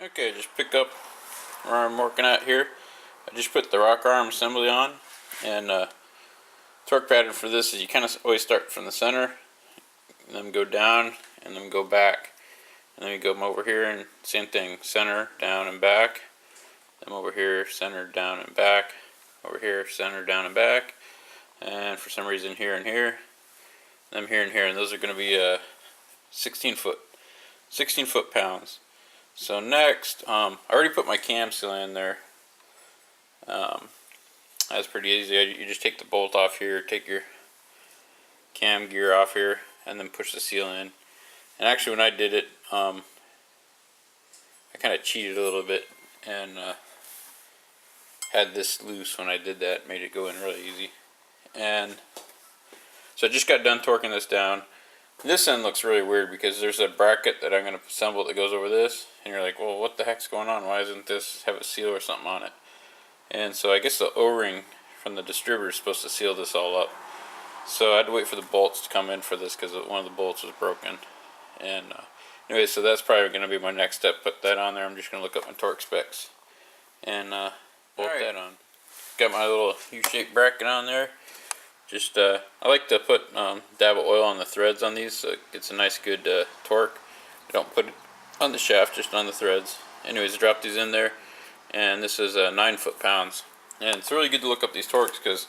Okay, just pick up where I'm working at here. I just put the rocker arm assembly on, and torque pattern for this is you kind of always start from the center, and then go down, and then go back, and then you go over here, and same thing, center, down, and back. Then over here, center, down, and back. Over here, center, down, and back. And for some reason here and here, them here and here, and those are going to be 16 foot-pounds. So next, I already put my cam seal in there. That's pretty easy. You just take the bolt off here, take your cam gear off here, and then push the seal in. And actually, when I did it, I kind of cheated a little bit and had this loose when I did that. Made it go in really easy. And so I just got done torquing this down. This end looks really weird because there's a bracket that I'm going to assemble that goes over this, and you're like, well, what the heck's going on? Why doesn't this have a seal or something on it? And so I guess the O-ring from the distributor is supposed to seal this all up. So I had to wait for the bolts to come in for this because one of the bolts was broken. And anyway, so that's probably going to be my next step. Put that on there. I'm just going to look up my torque specs and bolt that on. Got my little U-shaped bracket on there. Just I like to put dab of oil on the threads on these so it gets a nice good torque. I don't put it on the shaft, just on the threads. Anyways, drop these in there, and this is 9 foot-pounds. And it's really good to look up these torques because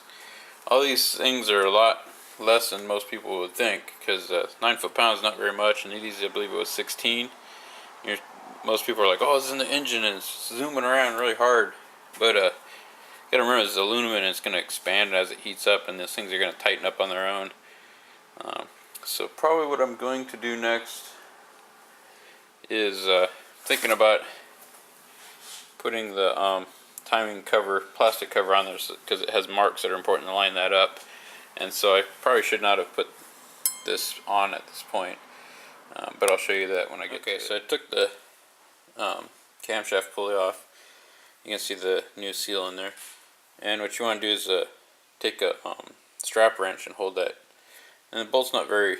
all these things are a lot less than most people would think, because 9 foot-pounds is not very much, and these, I believe it was 16. Most people are like, oh, this is in the engine and it's zooming around really hard, but you gotta remember this is aluminum and it's gonna expand as it heats up, and these things are gonna tighten up on their own. So probably what I'm going to do next is thinking about putting the timing cover, plastic cover on there because it has marks that are important to line that up. And so I probably should not have put this on at this point, but I'll show you that when I get to it. Okay, so I took the camshaft pulley off. You can see the new seal in there. And what you want to do is take a strap wrench and hold that. And the bolt's not very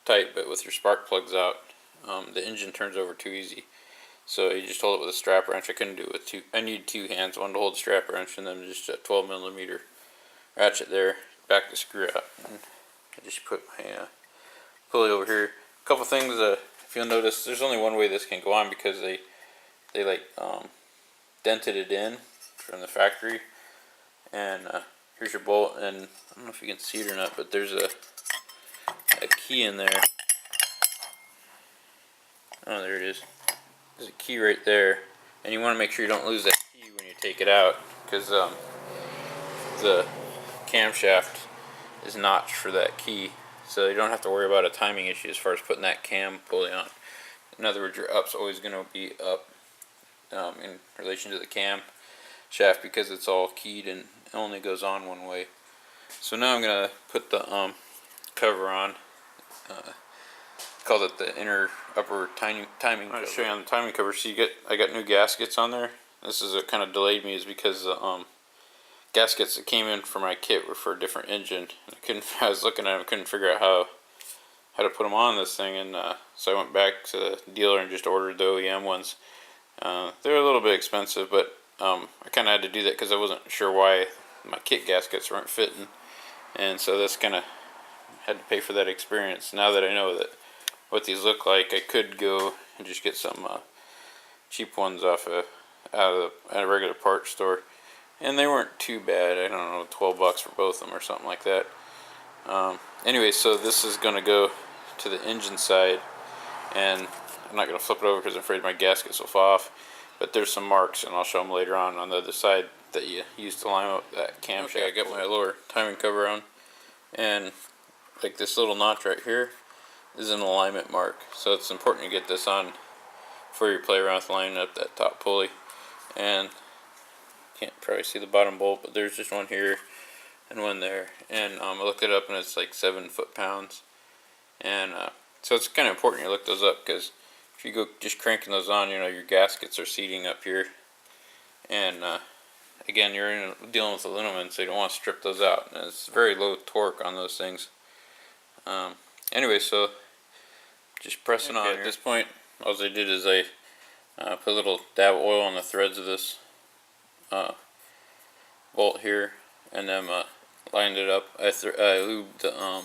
tight, but with your spark plugs out, the engine turns over too easy. So you just hold it with a strap wrench. I couldn't do it with two. I need two hands, one to hold the strap wrench and then just a 12mm ratchet there. Back the screw out. And I just put my pulley over here. A couple things. If you'll notice, there's only one way this can go on because they like dented it in from the factory. And here's your bolt, and I don't know if you can see it or not, but there's a key in there. Oh, there it is. There's a key right there, and you want to make sure you don't lose that key when you take it out, because the camshaft is notched for that key, so you don't have to worry about a timing issue as far as putting that cam pulley on. In other words, your up's always going to be up in relation to the cam shaft because it's all keyed and only goes on one way. So now I'm going to put the cover on. Call it the inner upper timing cover. I'm going to show you on the timing cover. So I got new gaskets on there. This is what kind of delayed me, is because the gaskets that came in for my kit were for a different engine. And I was looking at them, couldn't figure out how to put them on this thing, and so I went back to the dealer and just ordered the OEM ones. They're a little bit expensive, but I kind of had to do that because I wasn't sure why my kit gaskets weren't fitting, and so this kind of had to pay for that experience. Now that I know what these look like, I could go and just get some cheap ones out of a regular parts store, and they weren't too bad. I don't know, $12 for both of them or something like that. Anyway, so this is going to go to the engine side, and I'm not going to flip it over because I'm afraid my gaskets will fall off. But there's some marks, and I'll show them later on the other side that you use to line up that camshaft. Okay, I got my lower timing cover on, and like this little notch right here is an alignment mark. So it's important to get this on before you play around with lining up that top pulley. And can't probably see the bottom bolt, but there's just one here and one there. And I looked it up, and it's like 7 foot-pounds. And so it's kind of important you look those up, because if you go just cranking those on, your gaskets are seating up here, and again, you're dealing with aluminum, so you don't want to strip those out, and it's very low torque on those things. Anyway, so just pressing on. At this point, all I did is I Put a little dab of oil on the threads of this bolt here, and then lined it up. I lubed the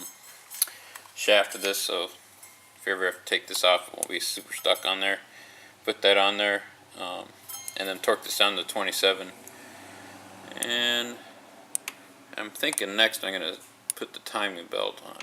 shaft of this, so if you ever have to take this off, it won't be super stuck on there. Put that on there, and then torque this down to 27. And I'm thinking next I'm going to put the timing belt on.